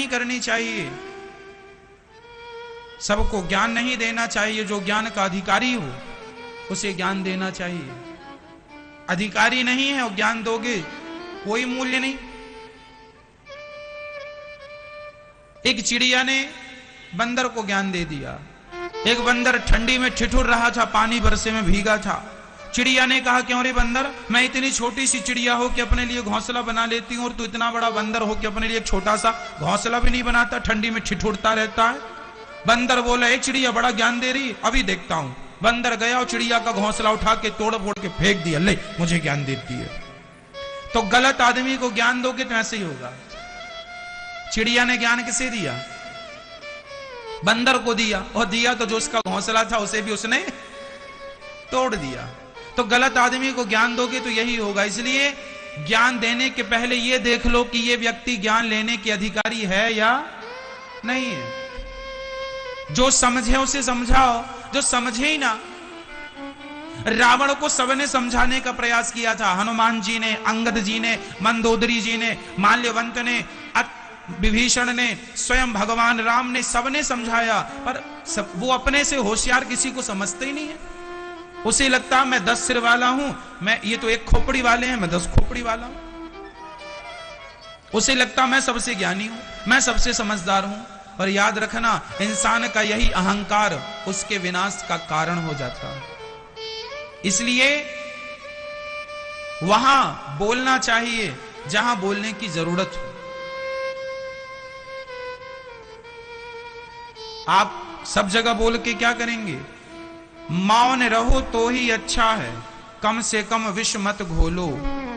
नहीं करनी चाहिए, सबको ज्ञान नहीं देना चाहिए। जो ज्ञान का अधिकारी हो उसे ज्ञान देना चाहिए। अधिकारी नहीं है और ज्ञान दोगे कोई मूल्य नहीं। एक चिड़िया ने बंदर को ज्ञान दे दिया। एक बंदर ठंडी में ठिठुर रहा था, पानी बरसे में भीगा था। चिड़िया ने कहा, क्यों रे बंदर, मैं इतनी छोटी सी चिड़िया हो कि अपने लिए घोंसला बना लेती हूं और तू इतना बड़ा बंदर हो कि अपने लिए एक छोटा सा घोंसला भी नहीं बनाता, ठंडी में ठिठुरता रहता है। बंदर बोला, एक चिड़िया बड़ा ज्ञान दे रही, अभी देखता हूं। बंदर गया और चिड़िया का घोंसला उठा के तोड़ फोड़ के फेंक दिया, ले मुझे ज्ञान देती है। तो गलत आदमी को ज्ञान दोगे तो ऐसे ही होगा। चिड़िया ने ज्ञान किसे दिया? बंदर को दिया, और दिया तो जो उसका घोंसला था उसे भी उसने तोड़ दिया। तो गलत आदमी को ज्ञान दोगे तो यही होगा। इसलिए ज्ञान देने के पहले यह देख लो कि यह व्यक्ति ज्ञान लेने के अधिकारी है या नहीं है। जो समझे उसे समझाओ, जो समझे ही ना। रावण को सबने समझाने का प्रयास किया था, हनुमान जी ने, अंगद जी ने, मंदोदरी जी ने, माल्यवंत ने, विभीषण ने, स्वयं भगवान राम ने, सबने समझाया, पर वो अपने से होशियार किसी को समझते ही नहीं है। उसे लगता मैं 10 सिर वाला हूं, मैं, ये तो एक खोपड़ी वाले हैं, मैं 10 खोपड़ी वाला हूं। उसे लगता मैं सबसे ज्ञानी हूं, मैं सबसे समझदार हूं। और याद रखना, इंसान का यही अहंकार उसके विनाश का कारण हो जाता है। इसलिए वहां बोलना चाहिए जहां बोलने की जरूरत हो। आप सब जगह बोल के क्या करेंगे? मौन रहो तो ही अच्छा है, कम से कम विष मत घोलो।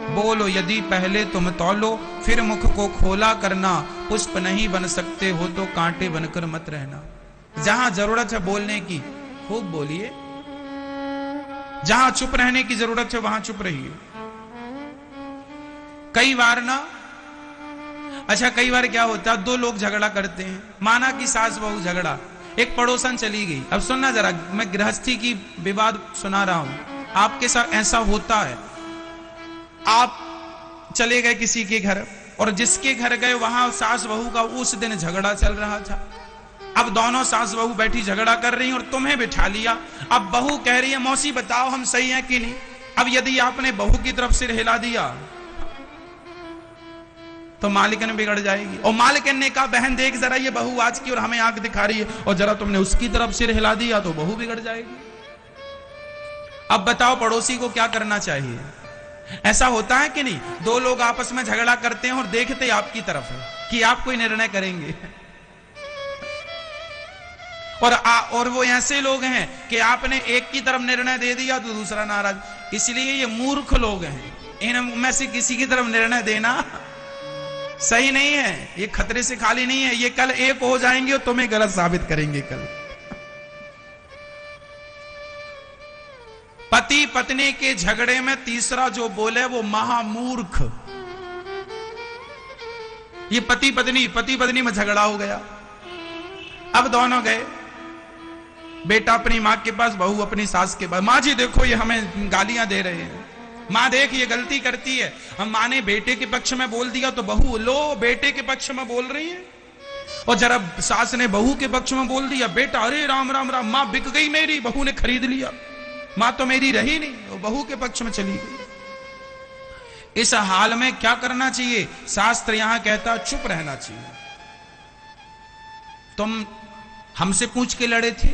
बोलो यदि पहले तुम तौलो, फिर मुख को खोला करना। पुष्प नहीं बन सकते हो तो कांटे बनकर मत रहना। जहां जरूरत है बोलने की खूब बोलिए, जहां चुप रहने की जरूरत है वहां चुप रहिए। कई बार ना, अच्छा कई बार क्या होता है, 2 लोग झगड़ा करते हैं, माना कि सास बहू झगड़ा, एक पड़ोसन चली गई। अब सुनना जरा, मैं गृहस्थी की विवाद सुना रहा हूं, आपके साथ ऐसा होता है। आप चले गए किसी के घर, और जिसके घर गए वहां सास बहू का उस दिन झगड़ा चल रहा था। अब दोनों सास बहू बैठी झगड़ा कर रही हैं और तुम्हें बिठा लिया। अब बहू कह रही है, मौसी बताओ हम सही हैं कि नहीं। अब यदि आपने बहू की तरफ सिर हिला दिया तो मालिकन बिगड़ जाएगी। और मालिकन ने कहा, बहन देख जरा ये बहू आज की और हमें आंख दिखा रही है, और जरा तुमने उसकी तरफ सिर हिला दिया तो बहू बिगड़ जाएगी। अब बताओ पड़ोसी को क्या करना चाहिए? ऐसा होता है कि नहीं? 2 लोग आपस में झगड़ा करते हैं और देखते आपकी तरफ है कि आप कोई निर्णय करेंगे, और वो ऐसे लोग हैं कि आपने एक की तरफ निर्णय दे दिया तो दूसरा नाराज। इसलिए ये मूर्ख लोग हैं, इनमें से किसी की तरफ निर्णय देना सही नहीं है। ये खतरे से खाली नहीं है, ये कल एक हो जाएंगे और तुम्हें गलत साबित करेंगे। कल पति पत्नी के झगड़े में तीसरा जो बोले वो महामूर्ख। ये पति पत्नी में झगड़ा हो गया। अब दोनों गए, बेटा अपनी मां के पास, बहू अपनी सास के पास। मां जी देखो ये हमें गालियां दे रहे हैं, मां देख ये गलती करती है। हम मां ने बेटे के पक्ष में बोल दिया तो बहू लो बेटे के पक्ष में बोल रही है, और जरा सास ने बहू के पक्ष में बोल दिया, बेटा अरे राम राम राम, मां बिक गई मेरी, बहू ने खरीद लिया, मां तो मेरी रही नहीं, वो बहू के पक्ष में चली गई। इस हाल में क्या करना चाहिए? शास्त्र यहां कहता चुप रहना चाहिए। तुम हमसे पूछ के लड़े थे,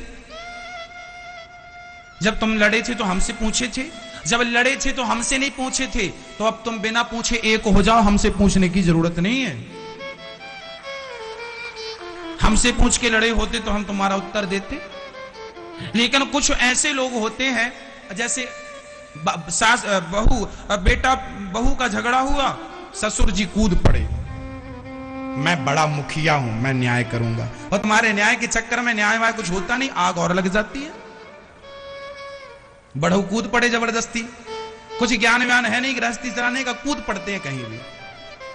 जब तुम लड़े थे तो हमसे पूछे थे, जब लड़े थे तो हमसे नहीं पूछे थे, तो अब तुम बिना पूछे एक हो जाओ, हमसे पूछने की जरूरत नहीं है। हमसे पूछ के लड़े होते तो हम तुम्हारा उत्तर देते। लेकिन कुछ ऐसे लोग होते हैं, जैसे सास बहू, बेटा बहू का झगड़ा हुआ, ससुर जी कूद पड़े, मैं बड़ा मुखिया हूं, मैं न्याय करूंगा। और तुम्हारे न्याय के चक्कर में न्याय वाय कुछ होता नहीं, आग और लग जाती है। बड़ू कूद पड़े जबरदस्ती, कुछ ज्ञान व्यान है नहीं गृहस्थी चलाने का, कूद पड़ते हैं कहीं भी।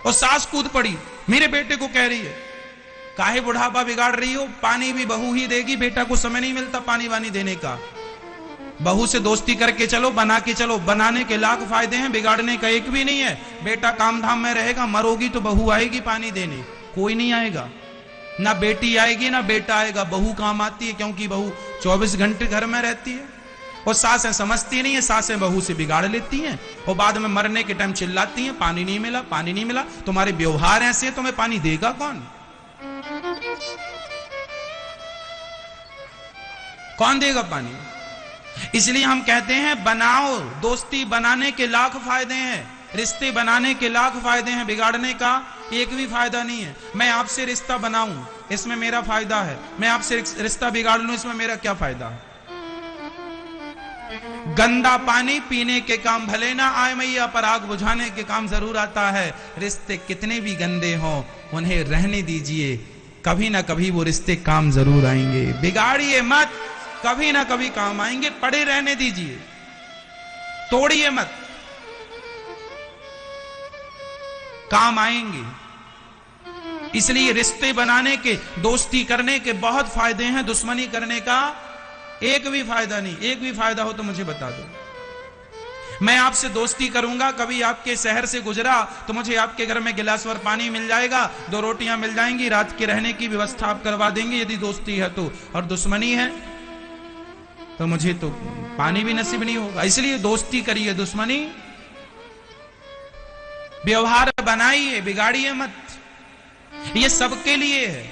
और सास कूद पड़ी, मेरे बेटे को कह रही है, काहे बुढ़ापा बिगाड़ रही हो, पानी भी बहू ही देगी, बेटा को समय नहीं मिलता पानी वानी देने का। बहू से दोस्ती करके चलो, बना के चलो, बनाने के लाख फायदे हैं, बिगाड़ने का एक भी नहीं है। बेटा काम धाम में रहेगा, मरोगी तो बहू आएगी पानी देने, कोई नहीं आएगा। ना बेटी आएगी ना बेटा आएगा, बहू काम आती है, क्योंकि बहू 24 घंटे घर में रहती है। और सासें समझती नहीं है, सासें बहू से बिगाड़ लेती हैं और बाद में मरने के टाइम चिल्लाती हैं, पानी नहीं मिला, पानी नहीं मिला। तुम्हारे व्यवहार ऐसे, तुम्हें पानी देगा कौन? कौन देगा पानी? इसलिए हम कहते हैं बनाओ, दोस्ती बनाने के लाख फायदे हैं, रिश्ते बनाने के लाख फायदे हैं, बिगाड़ने का एक भी फायदा नहीं है। मैं आपसे रिश्ता बनाऊं, इसमें मेरा फायदा है, मैं आपसे रिश्ता बिगाड़ लूं, इसमें मेरा क्या फायदा है? गंदा पानी पीने के काम भले ना आए मैया, पर आग बुझाने के काम जरूर आता है। रिश्ते कितने भी गंदे हों, उन्हें रहने दीजिए, कभी ना कभी वो रिश्ते काम जरूर आएंगे। बिगाड़िए मत, कभी ना कभी काम आएंगे, पड़े रहने दीजिए, तोड़िए मत, काम आएंगे। इसलिए रिश्ते बनाने के, दोस्ती करने के बहुत फायदे हैं, दुश्मनी करने का एक भी फायदा नहीं। एक भी फायदा हो तो मुझे बता दो। मैं आपसे दोस्ती करूंगा, कभी आपके शहर से गुजरा तो मुझे आपके घर में गिलास भर पानी मिल जाएगा, 2 रोटियां मिल जाएंगी, रात के रहने की व्यवस्था आप करवा देंगे यदि दोस्ती है तो। और दुश्मनी है तो मुझे तो पानी भी नसीब नहीं होगा। इसलिए दोस्ती करिए, दुश्मनी व्यवहार बनाइए, बिगाड़िए मत। ये सबके लिए है,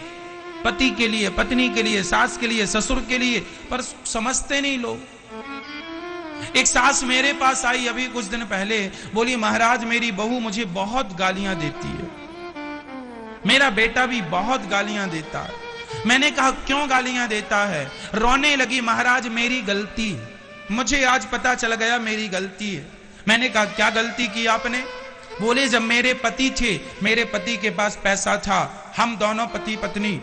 पति के लिए, पत्नी के लिए, सास के लिए, ससुर के लिए, पर समझते नहीं लोग। एक सास मेरे पास आई अभी कुछ दिन पहले, बोली महाराज मेरी बहू मुझे बहुत गालियां देती है, मेरा बेटा भी बहुत गालियां देता है। मैंने कहा क्यों गालियां देता है? रोने लगी, महाराज मेरी गलती, मुझे आज पता चल गया मेरी गलती है। मैंने कहा क्या गलती की आपने? बोले जब मेरे पति थे, मेरे पति के पास पैसा था, हम दोनों पति पत्नी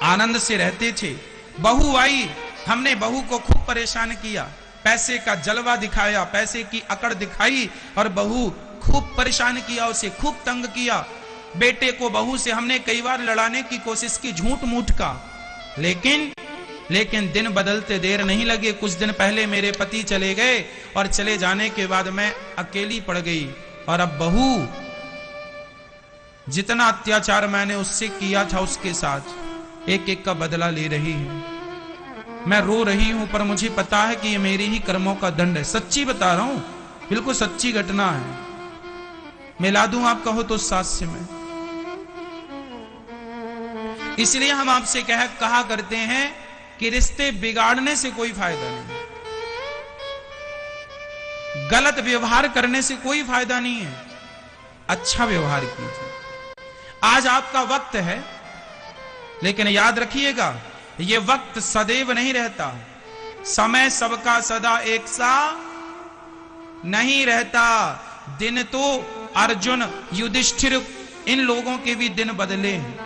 आनंद से रहते थे। बहू आई, हमने बहू को खूब परेशान किया, पैसे का जलवा दिखाया, पैसे की अकड़ दिखाई और बहू खूब परेशान किया, उसे खूब तंग किया। बेटे को बहू से हमने कई बार लड़ाने की कोशिश की, झूठ मूठ का, लेकिन दिन बदलते देर नहीं लगे। कुछ दिन पहले मेरे पति चले गए और चले जाने के बाद मैं अकेली पड़ गई। और अब बहू जितना अत्याचार मैंने उससे किया था, उसके साथ एक एक का बदला ले रही है। मैं रो रही हूं, पर मुझे पता है कि ये मेरी ही कर्मों का दंड है। सच्ची बता रहा हूं, बिल्कुल सच्ची घटना है। मिला दूं आप कहो तो सास से मैं। इसलिए हम आपसे कहा करते हैं कि रिश्ते बिगाड़ने से कोई फायदा नहीं, गलत व्यवहार करने से कोई फायदा नहीं है, अच्छा व्यवहार कीजिए। आज आपका वक्त है, लेकिन याद रखिएगा यह वक्त सदैव नहीं रहता, समय सबका सदा एक सा नहीं रहता। दिन तो अर्जुन, युधिष्ठिर, इन लोगों के भी दिन बदले हैं,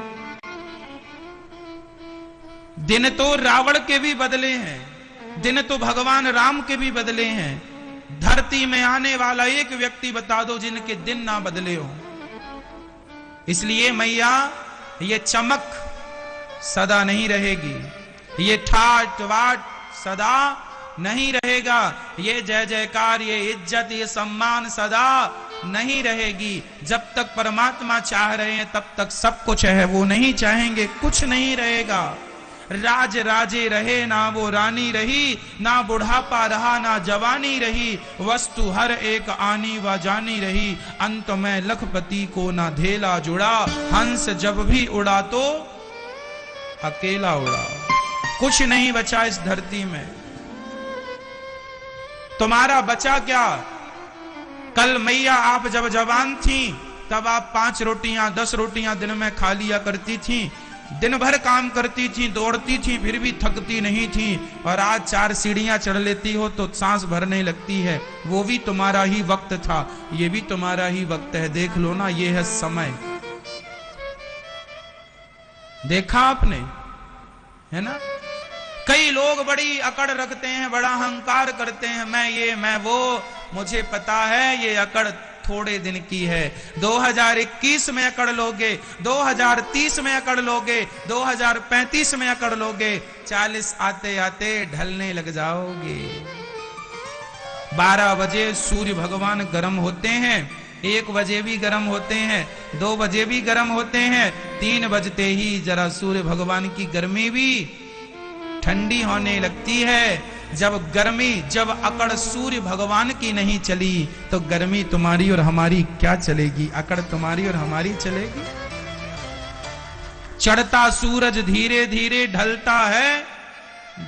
दिन तो रावण के भी बदले हैं, दिन तो भगवान राम के भी बदले हैं। धरती में आने वाला एक व्यक्ति बता दो जिनके दिन ना बदले हो। इसलिए मैया ये चमक सदा नहीं रहेगी, ये ठाट वाट सदा नहीं रहेगा, ये जय जयकार, ये इज्जत, ये सम्मान सदा नहीं रहेगी। जब तक परमात्मा चाह रहे हैं तब तक सब कुछ है, वो नहीं चाहेंगे कुछ नहीं रहेगा। राज राजे रहे ना वो रानी रही, ना बुढ़ापा रहा ना जवानी रही, वस्तु हर एक आनी व जानी रही, अंत में लखपति को ना धेला जुड़ा, हंस जब भी उड़ा तो अकेला उड़ा। कुछ नहीं बचा इस धरती में। तुम्हारा बचा क्या? कल मैया आप जब जवान थी तब आप 5 रोटियां 10 रोटियां दिन में खा लिया करती थी, दिन भर काम करती थी, दौड़ती थी, फिर भी थकती नहीं थी। और आज 4 सीढ़ियां चढ़ लेती हो तो सांस भरने लगती है। वो भी तुम्हारा ही वक्त था, ये भी तुम्हारा ही वक्त है। देख लो ना, ये है समय। देखा आपने, है ना? कई लोग बड़ी अकड़ रखते हैं, बड़ा अहंकार करते हैं, मैं ये मैं वो। मुझे पता है ये अकड़ थोड़े दिन की है। 2021 में अकड़ लोगे, 2030 में अकड़ लोगे, 2035 में अकड़ लोगे, 40 आते आते ढलने लग जाओगे। 12 बजे सूर्य भगवान गर्म होते हैं, 1 बजे भी गर्म होते हैं, 2 बजे भी गर्म होते हैं, 3 बजते ही जरा सूर्य भगवान की गर्मी भी ठंडी होने लगती है। जब अकड़ सूर्य भगवान की नहीं चली तो गर्मी तुम्हारी और हमारी क्या चलेगी? अकड़ तुम्हारी और हमारी चलेगी? चढ़ता सूरज धीरे धीरे ढलता है,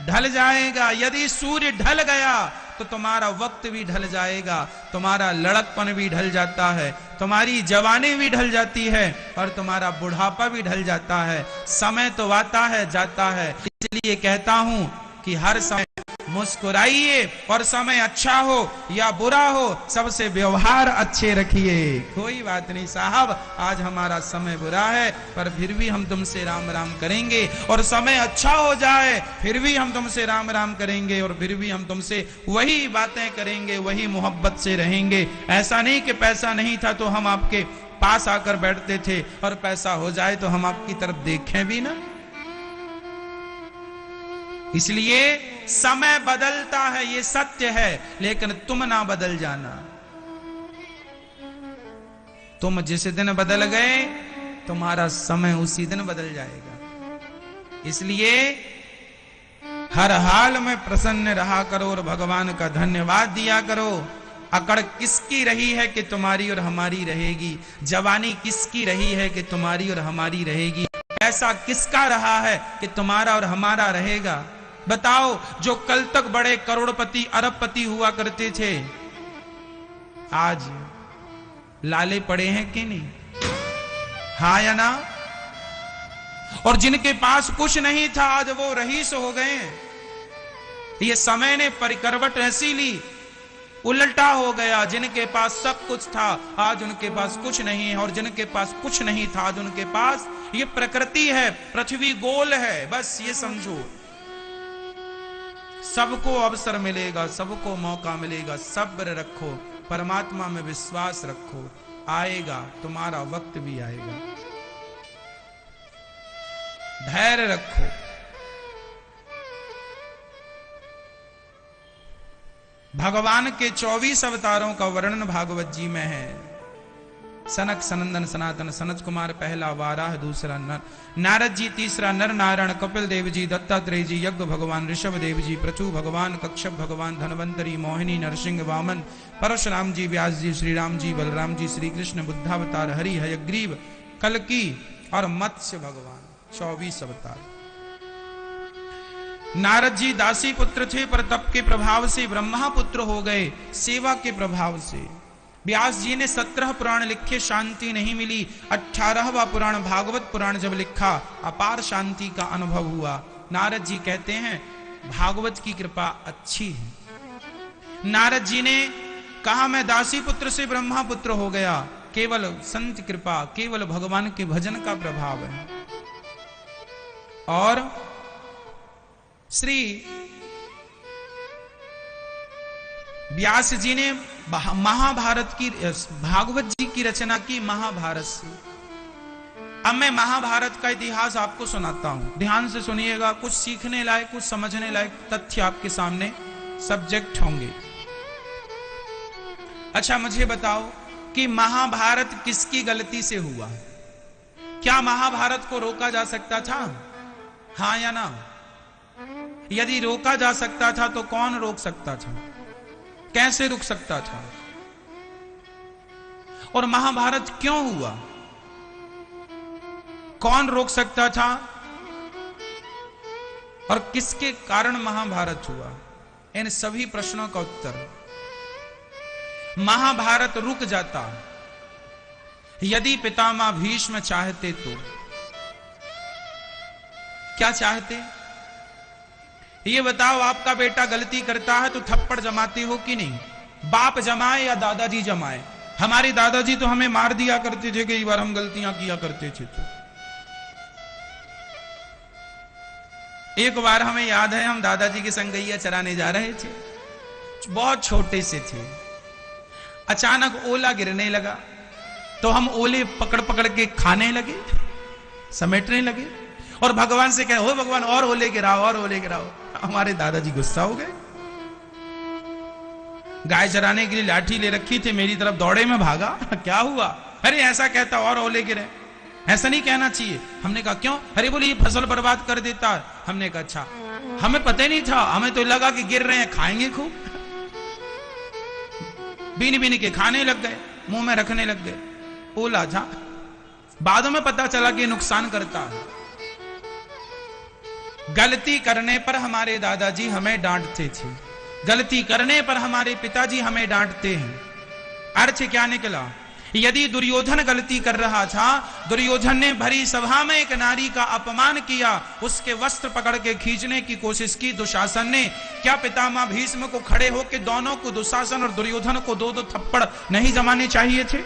ढल जाएगा। यदि सूर्य ढल गया तो तुम्हारा वक्त भी ढल जाएगा, तुम्हारा लड़कपन भी ढल जाता है, तुम्हारी जवानी भी ढल जाती है और तुम्हारा बुढ़ापा भी ढल जाता है। समय तो आता है जाता है, इसलिए कहता हूं कि हर समय मुस्कुराइए, और समय अच्छा हो या बुरा हो सबसे व्यवहार अच्छे रखिए। कोई बात नहीं साहब, आज हमारा समय बुरा है पर फिर भी हम तुमसे राम राम करेंगे, और समय अच्छा हो जाए फिर भी हम तुमसे राम राम करेंगे, और फिर भी हम तुमसे वही बातें करेंगे, वही मोहब्बत से रहेंगे। ऐसा नहीं कि पैसा नहीं था तो हम आपके पास आकर बैठते थे, और पैसा हो जाए तो हम आपकी तरफ देखें भी ना। इसलिए समय बदलता है, ये सत्य है, लेकिन तुम ना बदल जाना। तुम जिस दिन बदल गए तुम्हारा समय उसी दिन बदल जाएगा। इसलिए हर हाल में प्रसन्न रहा करो और भगवान का धन्यवाद दिया करो। अकड़ किसकी रही है कि तुम्हारी और हमारी रहेगी? जवानी किसकी रही है कि तुम्हारी और हमारी रहेगी? ऐसा किसका रहा है कि तुम्हारा और हमारा रहेगा? बताओ, जो कल तक बड़े करोड़पति अरबपति हुआ करते थे आज लाले पड़े हैं कि नहीं? हाँ या ना? और जिनके पास कुछ नहीं था आज वो रईस हो गए हैं। ये समय ने परिकरवट ऐसी ली, उल्टा हो गया। जिनके पास सब कुछ था आज उनके पास कुछ नहीं है, और जिनके पास कुछ नहीं था आज उनके पास। ये प्रकृति है, पृथ्वी गोल है, बस ये समझो। सबको अवसर मिलेगा, सबको मौका मिलेगा। सब्र रखो, परमात्मा में विश्वास रखो, आएगा, तुम्हारा वक्त भी आएगा। धैर्य रखो। भगवान के 24 अवतारों का वर्णन भागवत जी में है। सनक सनंदन सनातन सनत कुमार पहला, वाराह दूसरा, नारद जी तीसरा, नर नारायण, कपिल देव जी, दत्तात्रेय जी, यज्ञ भगवान, ऋषभ देव जी, प्रचु भगवान, कक्षप भगवान, धनवंतरी, मोहिनी, नरसिंह, वामन, परशुराम जी, व्यास जी, श्री राम जी, बलराम जी, श्री कृष्ण, बुद्धावतार, हरि, हयग्रीव, कल्की और मत्स्य भगवान। 24 अवतार। नारद जी दासी पुत्र थे पर तप के प्रभाव से ब्रह्मा पुत्र हो गए, सेवा के प्रभाव से। व्यास जी ने 17 पुराण लिखे, शांति नहीं मिली। 18वां पुराण भागवत पुराण जब लिखा, अपार शांति का अनुभव हुआ। नारद जी कहते हैं भागवत की कृपा अच्छी है। नारद जी ने कहा मैं दासी पुत्र से ब्रह्मा पुत्र हो गया, केवल संत कृपा, केवल भगवान के भजन का प्रभाव है। और श्री व्यास जी ने महाभारत की, भागवत जी की रचना की महाभारत से। अब मैं महाभारत का इतिहास आपको सुनाता हूं, ध्यान से सुनिएगा। कुछ सीखने लायक, कुछ समझने लायक तथ्य आपके सामने सब्जेक्ट होंगे। अच्छा मुझे बताओ कि महाभारत किसकी गलती से हुआ? क्या महाभारत को रोका जा सकता था? हाँ या ना? यदि रोका जा सकता था तो कौन रोक सकता था? कैसे रुक सकता था? और महाभारत क्यों हुआ? कौन रोक सकता था? और किसके कारण महाभारत हुआ? इन सभी प्रश्नों का उत्तर, महाभारत रुक जाता यदि पितामह भीष्म चाहते तो। क्या चाहते? ये बताओ, आपका बेटा गलती करता है तो थप्पड़ जमाते हो कि नहीं? बाप जमाए या दादाजी जमाए? हमारे दादाजी तो हमें मार दिया करते थे कई बार हम गलतियां किया करते थे। तो एक बार हमें याद है, हम दादाजी के संग गैया चराने जा रहे थे, बहुत छोटे से थे। अचानक ओला गिरने लगा तो हम ओले पकड़ पकड़ के खाने लगे, समेटने लगे और भगवान से कहे, हो भगवान और ओले गिराओ, और ओले गिराओ। हमारे दादाजी गुस्सा हो गए। गाय चराने के लिए लाठी ले रखी थी, मेरी तरफ दौड़े में भागा। क्या हुआ? अरे ऐसा कहता और ओले गिरे, ऐसा नहीं कहना चाहिए। हमने कहा क्यों? अरे बोले ये फसल बर्बाद कर देता है। हमने कहा अच्छा, हमें पता ही नहीं था, हमें तो लगा कि गिर रहे हैं खाएंगे खूब। बीन बीन के खाने लग गए, मुंह में रखने लग गए। ओला था, बाद में पता चला कि नुकसान करता है। गलती करने पर हमारे दादाजी हमें डांटते थे, गलती करने पर हमारे पिताजी हमें डांटते हैं। अर्थ क्या निकला? यदि दुर्योधन गलती कर रहा था, दुर्योधन ने भरी सभा में एक नारी का अपमान किया, उसके वस्त्र पकड़ के खींचने की कोशिश की दुशासन ने, क्या पितामह भीष्म को खड़े होकर दोनों को, दुशासन और दुर्योधन को दो दो थप्पड़ नहीं जमाने चाहिए थे?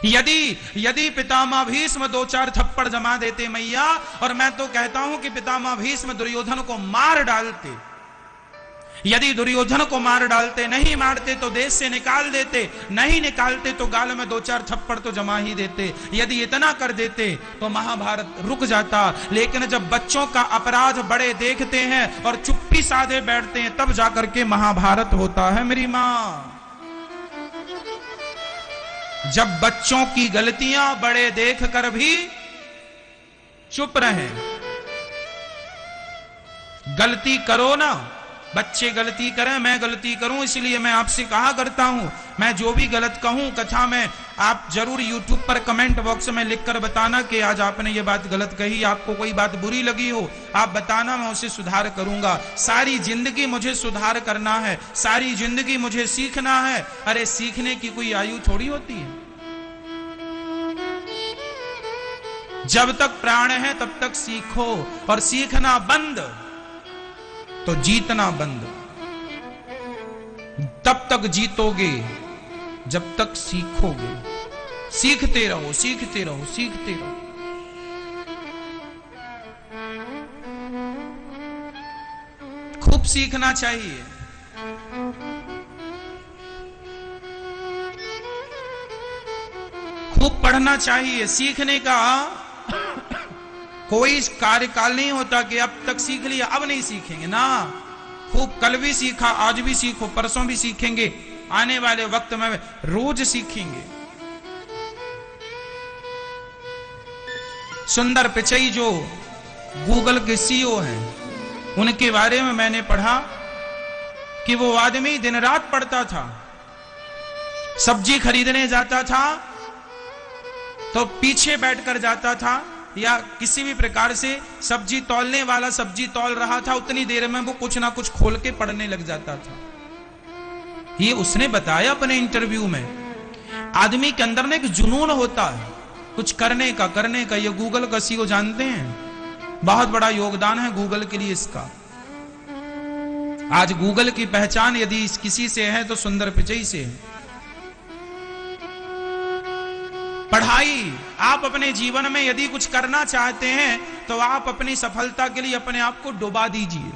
यदि पितामह भीष्म दो चार थप्पड़ जमा देते मैया, और मैं तो कहता हूं कि पितामह भीष्म दुर्योधन को मार डालते, यदि दुर्योधन को मार डालते, नहीं मारते तो देश से निकाल देते, नहीं निकालते तो गाल में दो चार थप्पड़ तो जमा ही देते। यदि इतना कर देते तो महाभारत रुक जाता। लेकिन जब बच्चों का अपराध बड़े देखते हैं और चुप्पी साधे बैठते हैं, तब जाकर के महाभारत होता है मेरी मां। जब बच्चों की गलतियां बड़े देख कर भी चुप रहे। गलती करो ना, बच्चे गलती करें, मैं गलती करूं, इसलिए मैं आपसे कहा करता हूं, मैं जो भी गलत कहूं कथा में, आप जरूर YouTube पर कमेंट बॉक्स में लिखकर बताना कि आज आपने ये बात गलत कही, आपको कोई बात बुरी लगी हो, आप बताना, मैं उसे सुधार करूंगा। सारी जिंदगी मुझे सुधार करना है, सारी जिंदगी मुझे सीखना है। अरे सीखने की कोई आयु थोड़ी होती है। जब तक प्राण है तब तक सीखो, और सीखना बंद तो जीतना बंद। तब तक जीतोगे जब तक सीखोगे। सीखते रहो, सीखते रहो, सीखते रहो। खूब सीखना चाहिए। खूब पढ़ना चाहिए। सीखने का कोई कार्यकाल नहीं होता कि अब तक सीख लिया अब नहीं सीखेंगे ना। खूब कल भी सीखा, आज भी सीखो, परसों भी सीखेंगे, आने वाले वक्त में रोज सीखेंगे। सुंदर पिचई जो गूगल के सीईओ हैं, उनके बारे में मैंने पढ़ा कि वो आदमी दिन रात पढ़ता था। सब्जी खरीदने जाता था तो पीछे बैठकर जाता था, या किसी भी प्रकार से सब्जी तौलने वाला सब्जी तौल रहा था, उतनी देर में वो कुछ ना कुछ खोल के पढ़ने लग जाता था। ये उसने बताया अपने इंटरव्यू में। आदमी के अंदर ना एक जुनून होता है कुछ करने का। ये गूगल का सीईओ जानते हैं, बहुत बड़ा योगदान है गूगल के लिए इसका। आज गूगल की पहचान यदि किसी से है तो सुंदर पिचई से है। पढ़ाई, आप अपने जीवन में यदि कुछ करना चाहते हैं तो आप अपनी सफलता के लिए अपने आप को डुबा दीजिए,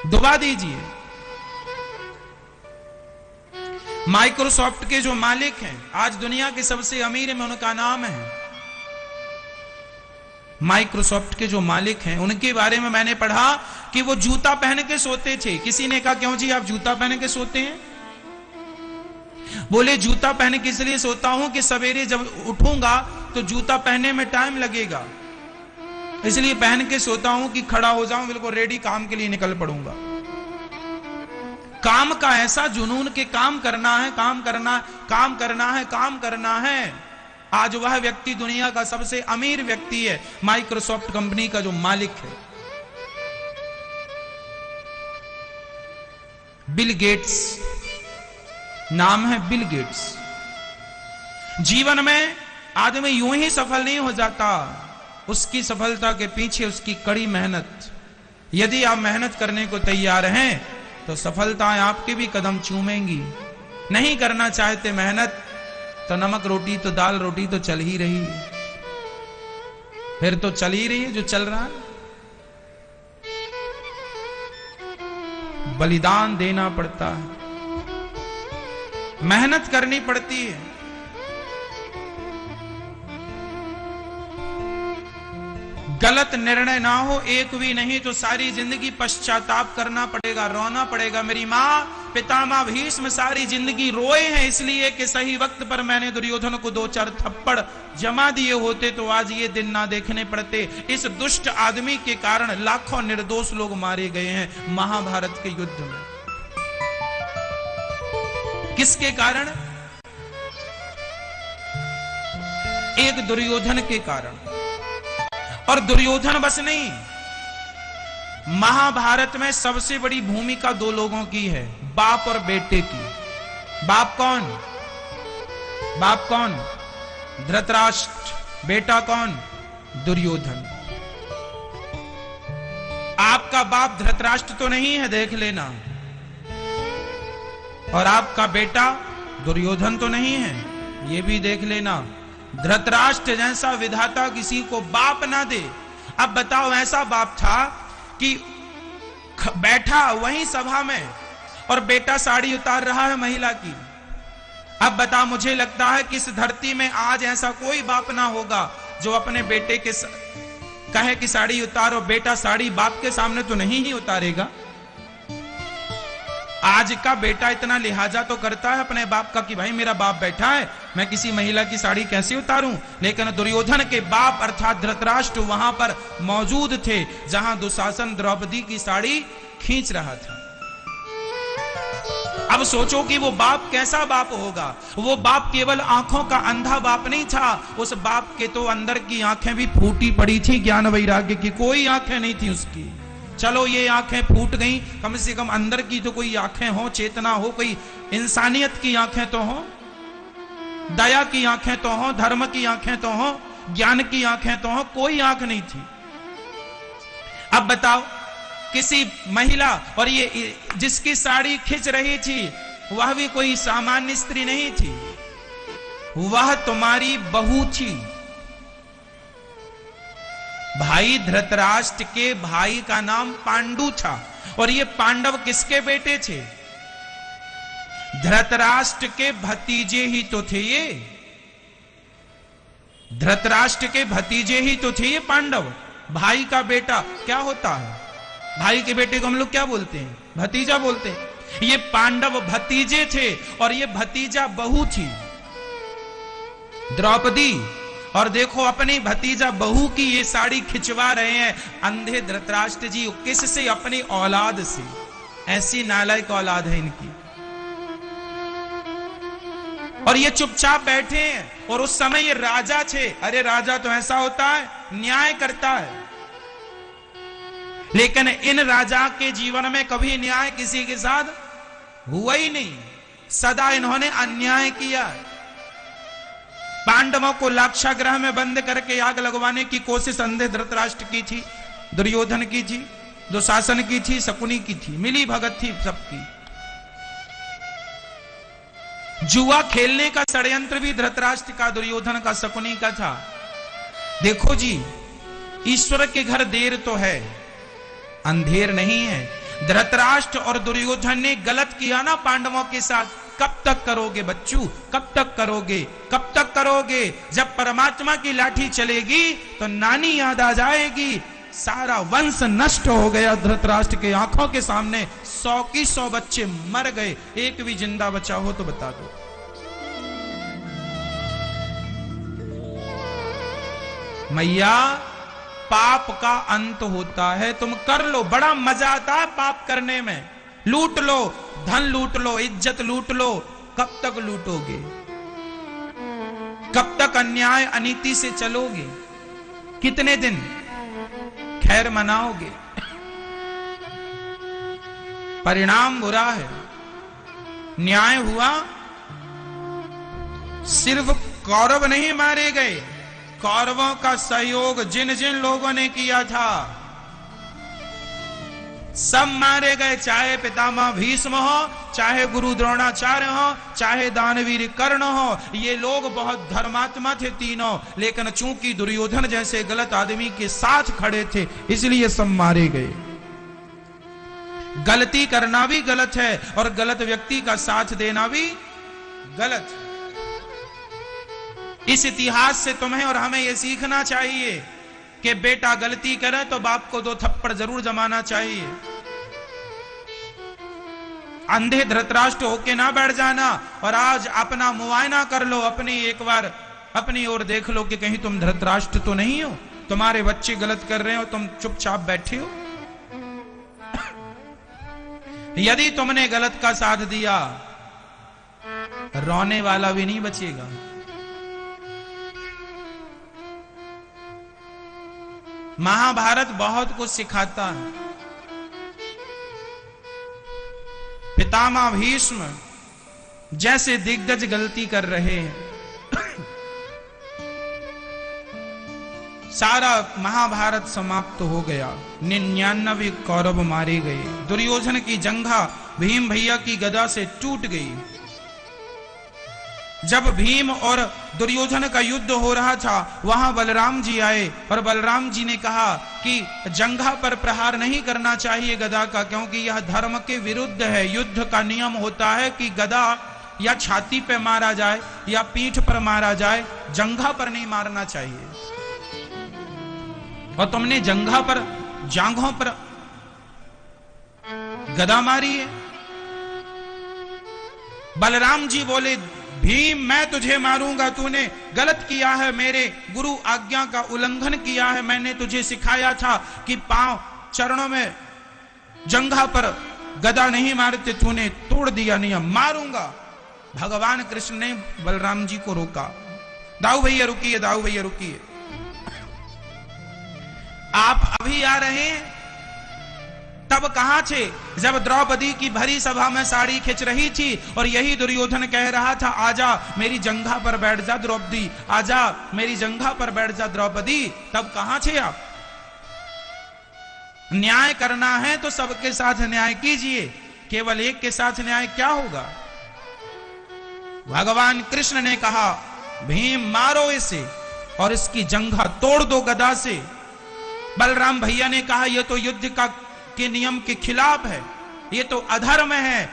डुबा दीजिए। माइक्रोसॉफ्ट के जो मालिक हैं, आज दुनिया के सबसे अमीर में उनका नाम है। माइक्रोसॉफ्ट के जो मालिक हैं, उनके बारे में मैंने पढ़ा कि वो जूता पहन के सोते थे। किसी ने कहा क्यों जी आप जूता पहन के सोते हैं? बोले जूता पहन के इसलिए सोता हूं कि सवेरे जब उठूंगा तो जूता पहनने में टाइम लगेगा, इसलिए पहन के सोता हूं कि खड़ा हो जाऊं बिल्कुल रेडी, काम के लिए निकल पड़ूंगा। काम का ऐसा जुनून कि काम करना है, काम करना, काम करना है, काम करना है। आज वह व्यक्ति दुनिया का सबसे अमीर व्यक्ति है, माइक्रोसॉफ्ट कंपनी का जो मालिक है, बिल गेट्स नाम है, बिल गेट्स। जीवन में आदमी यूं ही सफल नहीं हो जाता, उसकी सफलता के पीछे उसकी कड़ी मेहनत। यदि आप मेहनत करने को तैयार हैं तो सफलताएं आपके भी कदम चूमेंगी। नहीं करना चाहते मेहनत तो नमक रोटी तो दाल रोटी तो चल ही रही है, फिर तो चल ही रही है जो चल रहा है। बलिदान देना पड़ता है, मेहनत करनी पड़ती है। गलत निर्णय ना हो एक भी नहीं तो सारी जिंदगी पश्चाताप करना पड़ेगा, रोना पड़ेगा। मेरी माँ पितामह भीष्म सारी जिंदगी रोए हैं इसलिए कि सही वक्त पर मैंने दुर्योधन को 2-4 थप्पड़ जमा दिए होते तो आज ये दिन ना देखने पड़ते। इस दुष्ट आदमी के कारण लाखों निर्दोष लोग मारे गए हैं महाभारत के युद्ध में। किसके कारण? एक दुर्योधन के कारण। और दुर्योधन बस नहीं, महाभारत में सबसे बड़ी भूमिका 2 लोगों की है, बाप और बेटे की। बाप कौन? बाप कौन? धृतराष्ट्र। बेटा कौन? दुर्योधन। आपका बाप धृतराष्ट्र तो नहीं है, देख लेना। और आपका बेटा दुर्योधन तो नहीं है, ये भी देख लेना। धृतराष्ट्र जैसा विधाता किसी को बाप ना दे। अब बताओ, ऐसा बाप था कि बैठा वहीं सभा में और बेटा साड़ी उतार रहा है महिला की। अब बता, मुझे लगता है कि इस धरती में आज ऐसा कोई बाप ना होगा जो अपने बेटे के कहे कि साड़ी उतारो। बेटा साड़ी बाप के सामने तो नहीं ही उतारेगा। आज का बेटा इतना लिहाजा तो करता है अपने बाप का कि भाई मेरा बाप बैठा है, मैं किसी महिला की साड़ी कैसे उतारूं। लेकिन दुर्योधन के बाप अर्थात धृतराष्ट्र वहां पर मौजूद थे जहां दुशासन द्रौपदी की साड़ी खींच रहा था। अब सोचो कि वो बाप कैसा बाप होगा। वो बाप केवल आंखों का अंधा बाप नहीं था, उस बाप के तो अंदर की आंखें भी फूटी पड़ी थी ज्ञान वैराग्य की, कोई आंखें नहीं थी उसकी। चलो ये आंखें फूट गई, कम से कम अंदर की तो कोई आंखें हो, चेतना हो, कोई इंसानियत की आंखें तो हो, दया की आंखें तो हो, धर्म की आंखें तो हो, ज्ञान की आंखें तो हो, कोई आंख नहीं थी। अब बताओ, किसी महिला, और ये जिसकी साड़ी खिंच रही थी वह भी कोई सामान्य स्त्री नहीं थी, वह तुम्हारी बहू थी। भाई धृतराष्ट्र के भाई का नाम पांडु था और ये पांडव किसके बेटे थे? धृतराष्ट्र के भतीजे ही तो थे ये। धृतराष्ट्र के भतीजे ही तो थे ये पांडव। भाई का बेटा क्या होता है? भाई के बेटे को हम लोग क्या बोलते हैं? भतीजा बोलते हैं। ये पांडव भतीजे थे और ये भतीजा बहू थी द्रौपदी। और देखो अपनी भतीजा बहू की ये साड़ी खिंचवा रहे हैं अंधे धृतराष्ट्र जी। किससे? अपनी औलाद से। ऐसी नालायक औलाद है इनकी। और ये चुपचाप बैठे हैं और उस समय ये राजा थे। अरे राजा तो ऐसा होता है, न्याय करता है, लेकिन इन राजा के जीवन में कभी न्याय किसी के साथ हुआ ही नहीं। सदा इन्होंने अन्याय किया। पांडवों को लाक्षागृह में बंद करके आग लगवाने की कोशिश अंधे धृतराष्ट्र की थी, दुर्योधन की थी, दुशासन की थी, शकुनी की थी, मिली भगत थी सबकी। जुआ खेलने का षड्यंत्र भी धृतराष्ट्र का, दुर्योधन का, शकुनी का था। देखो जी, ईश्वर के घर देर तो है, अंधेर नहीं है। धृतराष्ट्र और दुर्योधन ने गलत किया ना पांडवों के साथ। कब तक करोगे बच्चू? कब तक करोगे? कब तक करोगे? जब परमात्मा की लाठी चलेगी तो नानी याद आ जाएगी। सारा वंश नष्ट हो गया धृतराष्ट्र के आंखों के सामने। 100 की 100 बच्चे मर गए, एक भी जिंदा बचा हो तो बता दो। मैया, पाप का अंत होता है, तुम कर लो, बड़ा मजा आता है पाप करने में। लूट लो, धन लूट लो, इज्जत लूट लो। कब तक लूटोगे? कब तक अन्याय अनीति से चलोगे? कितने दिन खैर मनाओगे? परिणाम बुरा है। न्याय हुआ, सिर्फ कौरव नहीं मारे गए, कौरवों का सहयोग जिन जिन लोगों ने किया था सब मारे गए। चाहे पितामह भीष्म हो, चाहे गुरु द्रोणाचार्य हो, चाहे दानवीर कर्ण हो। ये लोग बहुत धर्मात्मा थे तीनों, लेकिन चूंकि दुर्योधन जैसे गलत आदमी के साथ खड़े थे इसलिए सब मारे गए। गलती करना भी गलत है और गलत व्यक्ति का साथ देना भी गलत है। इस इतिहास से तुम्हें और हमें यह सीखना चाहिए कि बेटा गलती करे तो बाप को 2 थप्पड़ जरूर जमाना चाहिए। अंधे धृतराष्ट्र होके ना बैठ जाना, और आज अपना मुआयना कर लो, अपनी एक बार अपनी ओर देख लो कि कहीं तुम धृतराष्ट्र तो नहीं हो, तुम्हारे बच्चे गलत कर रहे हो, तुम चुपचाप बैठे हो। यदि तुमने गलत का साथ दिया, रोने वाला भी नहीं बचेगा। महाभारत बहुत कुछ सिखाता है। पितामह भीष्म जैसे दिग्गज गलती कर रहे हैं, सारा महाभारत समाप्त हो गया, 99 कौरव मारे गए, दुर्योधन की जंघा भीम भैया की गदा से टूट गई। जब भीम और दुर्योधन का युद्ध हो रहा था, वहां बलराम जी आए और बलराम जी ने कहा कि जंघा पर प्रहार नहीं करना चाहिए गदा का, क्योंकि यह धर्म के विरुद्ध है। युद्ध का नियम होता है कि गदा या छाती पे मारा जाए या पीठ पर मारा जाए, जंघा पर नहीं मारना चाहिए। और तुमने जंघा पर, जांघों पर गदा मारी है। बलराम जी बोले, भीम मैं तुझे मारूंगा, तूने गलत किया है, मेरे गुरु आज्ञा का उल्लंघन किया है। मैंने तुझे सिखाया था कि पांव चरणों में जंघा पर गदा नहीं मारते, तूने तोड़ दिया नियम, मारूंगा। भगवान कृष्ण ने बलराम जी को रोका, दाऊ भैया रुकिए, दाऊ भैया रुकिए, आप अभी आ रहे हैं, तब कहां थे जब द्रौपदी की भरी सभा में साड़ी खिंच रही थी और यही दुर्योधन कह रहा था, आजा मेरी जंघा पर बैठ जा द्रौपदी, आजा मेरी जंघा पर बैठ जा द्रौपदी, तब कहां थे आप? न्याय करना है तो सबके साथ न्याय कीजिए, केवल एक के साथ न्याय क्या होगा? भगवान कृष्ण ने कहा, भीम मारो इसे और इसकी जंघा तोड़ दो गदा से। बलराम भैया ने कहा, यह तो युद्ध के नियम के खिलाफ है, ये तो अधर्म है,